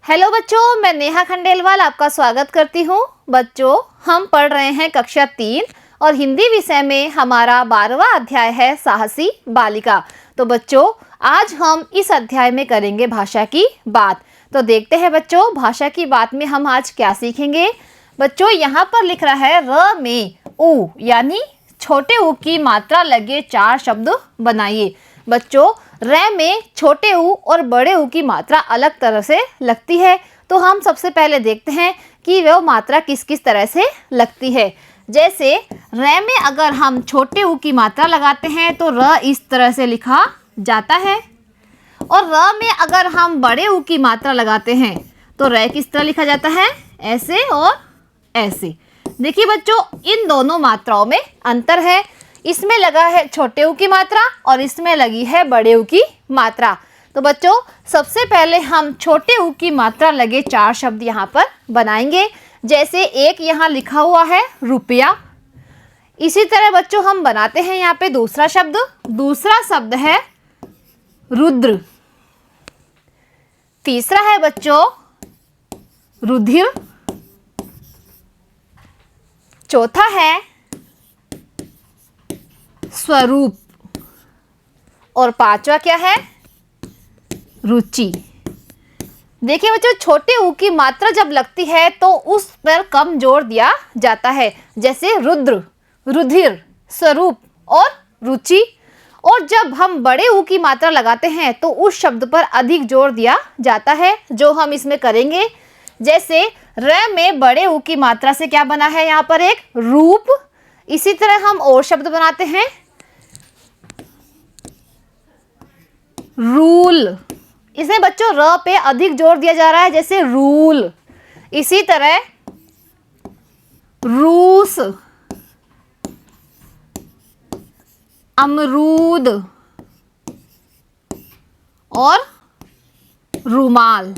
Hello बच्चों, मैं नेहा खंडेलवाल आपका स्वागत करती हूँ। बच्चों, हम पढ़ रहे हैं कक्षा 3 और हिंदी विषय में हमारा 12वां अध्याय है साहसी बालिका। तो बच्चों, आज हम इस अध्याय में करेंगे भाषा की बात। तो देखते हैं बच्चों, भाषा की बात में हम आज क्या सीखेंगे। बच्चों, यहाँ पर लिख रहा है र में उ यानी छोटे उ की मात्रा लगे 4 शब्द बनाइए। बच्चों, र में छोटे उ और बड़े उ की मात्रा अलग तरह से लगती है। तो हम सबसे पहले देखते हैं कि वह मात्रा किस किस तरह से लगती है। जैसे र में अगर हम छोटे उ की मात्रा लगाते हैं तो र इस तरह से लिखा जाता है, और र में अगर हम बड़े उ की मात्रा लगाते हैं तो र किस तरह लिखा जाता है, ऐसे और ऐसे। देखिए बच्चों, इन दोनों मात्राओं में अंतर है। इसमें लगा है छोटे उ की मात्रा और इसमें लगी है बड़े उ की मात्रा। तो बच्चों, सबसे पहले हम छोटे उ की मात्रा लगे 4 शब्द यहाँ पर बनाएंगे। जैसे एक यहाँ लिखा हुआ है रुपया। इसी तरह बच्चों हम बनाते हैं यहाँ पे दूसरा शब्द। दूसरा शब्द है रुद्र। तीसरा है बच्चों रुधिर। चौथा है स्वरूप, और पांचवा क्या है, रुचि। देखिए बच्चों, छोटे उ की मात्रा जब लगती है तो उस पर कम जोर दिया जाता है, जैसे रुद्र, रुधिर, स्वरूप और रुचि। और जब हम बड़े उ की मात्रा लगाते हैं तो उस शब्द पर अधिक जोर दिया जाता है, जो हम इसमें करेंगे। जैसे र में बड़े उ की मात्रा से क्या बना है, यहाँ पर एक रूप। इसी तरह हम और शब्द बनाते हैं रूल। इसमें बच्चों र पे अधिक जोर दिया जा रहा है, जैसे रूल। इसी तरह रूस, अमरूद और रुमाल।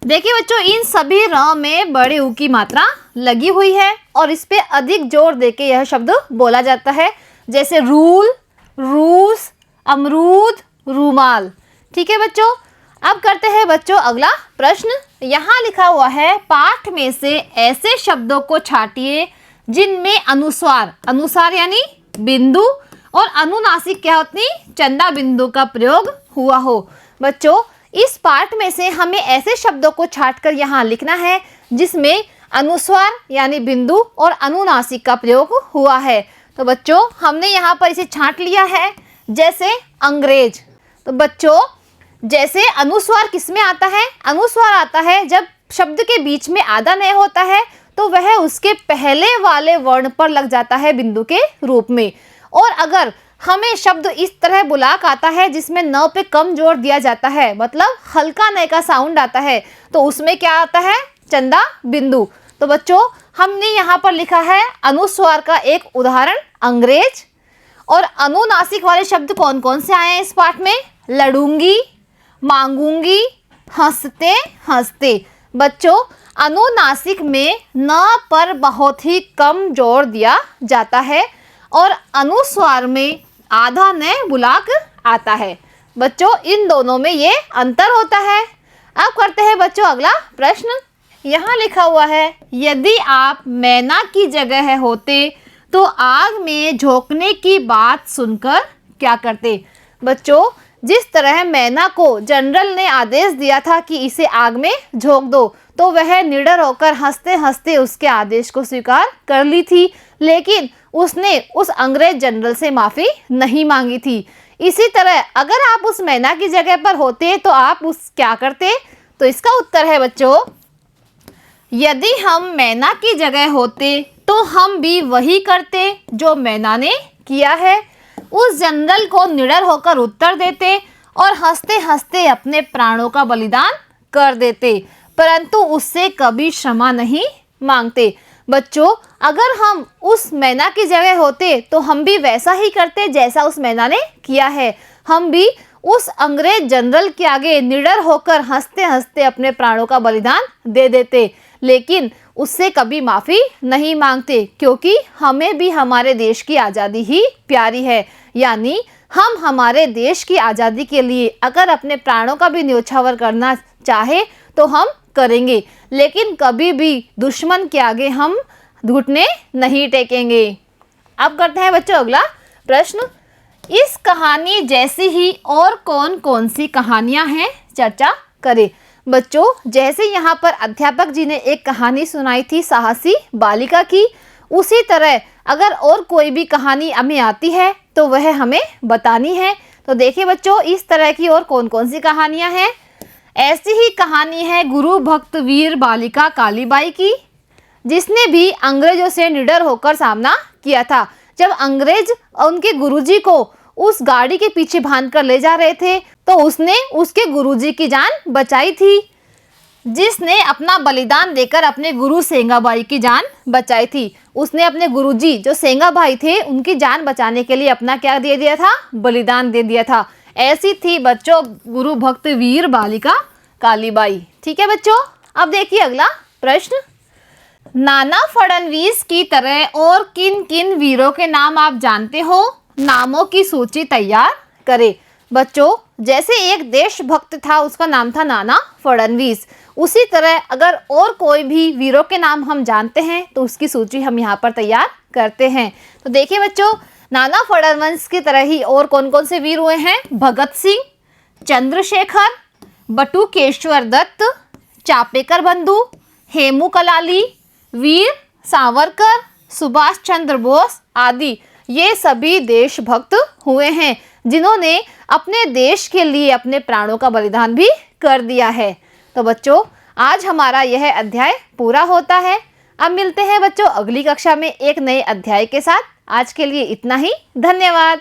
देखिए बच्चों, इन सभी र में बड़े उ की मात्रा लगी हुई है और इस पे अधिक जोर देके यह शब्द बोला जाता है, जैसे रूल, रूस, अमरूद, रुमाल। ठीक है बच्चों, अब करते हैं बच्चों अगला प्रश्न। यहाँ लिखा हुआ है पाठ में से ऐसे शब्दों को छांटिए जिनमें अनुस्वार, अनुस्वार यानी बिंदु, और अनुनासिक क्या होती, चंदा बिंदु का प्रयोग हुआ हो। बच्चों, इस पाठ में से हमें ऐसे शब्दों को छांटकर यहाँ लिखना है जिसमें अनुस्वार यानी बिंदु और अनुनासिक का प्रयोग हुआ है। तो बच्चों, हमने यहाँ पर इसे छांट लिया है। जैसे अंग्रेज। तो बच्चों, जैसे अनुस्वार किस में आता है, अनुस्वार आता है जब शब्द के बीच में आधा नय होता है तो वह उसके पहले वाले वर्ण पर लग जाता है बिंदु के रूप में। और अगर हमें शब्द इस तरह बुलाक आता है जिसमें न पे कम जोर दिया जाता है, मतलब हल्का न का साउंड आता है, तो उसमें क्या आता है, चंदा बिंदु। तो बच्चों, हमने यहाँ पर लिखा है अनुस्वार का एक उदाहरण अंग्रेज। और अनुनासिक वाले शब्द कौन कौन से आए हैं इस पाठ में, लड़ूंगी, मांगूंगी, हंसते हंसते। बच्चों, अनुनासिक में न पर बहुत ही कम जोर दिया जाता है और अनुस्वार में आधा न बुलाक आता है। बच्चों, इन दोनों में ये अंतर होता है। अब करते हैं बच्चों अगला प्रश्न। यहाँ लिखा हुआ है यदि आप मैना की जगह होते तो आग में झोंकने की बात सुनकर क्या करते। बच्चों, जिस तरह मैना को जनरल ने आदेश दिया था कि इसे आग में झोंक दो, तो वह निडर होकर हंसते हंसते उसके आदेश को स्वीकार कर ली थी, लेकिन उसने उस अंग्रेज जनरल से माफ़ी नहीं मांगी थी। इसी तरह अगर आप उस मैना की जगह पर होते तो आप उस क्या करते। तो इसका उत्तर है बच्चों, यदि हम मैना की जगह होते तो हम भी वही करते जो मैना ने किया है। उस जनरल को निडर होकर उत्तर देते और हंसते हंसते अपने प्राणों का बलिदान कर देते, परंतु उससे कभी क्षमा नहीं मांगते। बच्चों, अगर हम उस मैना की जगह होते तो हम भी वैसा ही करते जैसा उस मैना ने किया है। हम भी उस अंग्रेज जनरल के आगे निडर होकर हंसते हंसते अपने प्राणों का बलिदान दे देते, लेकिन उससे कभी माफ़ी नहीं मांगते, क्योंकि हमें भी हमारे देश की आज़ादी ही प्यारी है। यानी हम हमारे देश की आज़ादी के लिए अगर अपने प्राणों का भी न्योछावर करना चाहे तो हम करेंगे, लेकिन कभी भी दुश्मन के आगे हम घुटने नहीं टेकेंगे। अब करते हैं बच्चों अगला प्रश्न। इस कहानी जैसी ही और कौन कौन सी कहानियां हैं, चर्चा करें। बच्चों, जैसे यहाँ पर अध्यापक जी ने एक कहानी सुनाई थी साहसी बालिका की, उसी तरह अगर और कोई भी कहानी हमें आती है तो वह हमें बतानी है। तो देखिए बच्चों, इस तरह की और कौन कौन सी कहानियां हैं। ऐसी ही कहानी है गुरु भक्त वीर बालिका कालीबाई की, जिसने भी अंग्रेजों से निडर होकर सामना किया था। जब अंग्रेज उनके गुरुजी को उस गाड़ी के पीछे बांध कर ले जा रहे थे तो उसने उसके गुरुजी की जान बचाई थी, जिसने अपना बलिदान देकर अपने गुरु सेंगाबाई की जान बचाई थी। उसने अपने गुरुजी जो सेंगाबाई थे उनकी जान बचाने के लिए अपना क्या दे दिया था, बलिदान दे दिया था। ऐसी थी बच्चों गुरु भक्त वीर बालिका कालीबाई। ठीक है बच्चों, अब देखिए अगला प्रश्न। नाना फडणवीस की तरह और किन किन वीरों के नाम आप जानते हो? नामों की सूची तैयार करें। बच्चों, जैसे एक देशभक्त था उसका नाम था नाना फडणवीस, उसी तरह अगर और कोई भी वीरों के नाम हम जानते हैं तो उसकी सूची हम यहाँ पर तैयार करते हैं। तो देखिए बच्चों, नाना फडणवीस की तरह ही और कौन कौन से वीर हुए हैं? भगत सिंह, चंद्रशेखर, बटुकेश्वर दत्त, चापेकर बंधु, हेमू कलाली, वीर सावरकर, सुभाष चंद्र बोस आदि ये सभी देशभक्त हुए हैं, जिन्होंने अपने देश के लिए अपने प्राणों का बलिदान भी कर दिया है। तो बच्चों, आज हमारा यह अध्याय पूरा होता है। अब मिलते हैं बच्चों अगली कक्षा में एक नए अध्याय के साथ। आज के लिए इतना ही, धन्यवाद।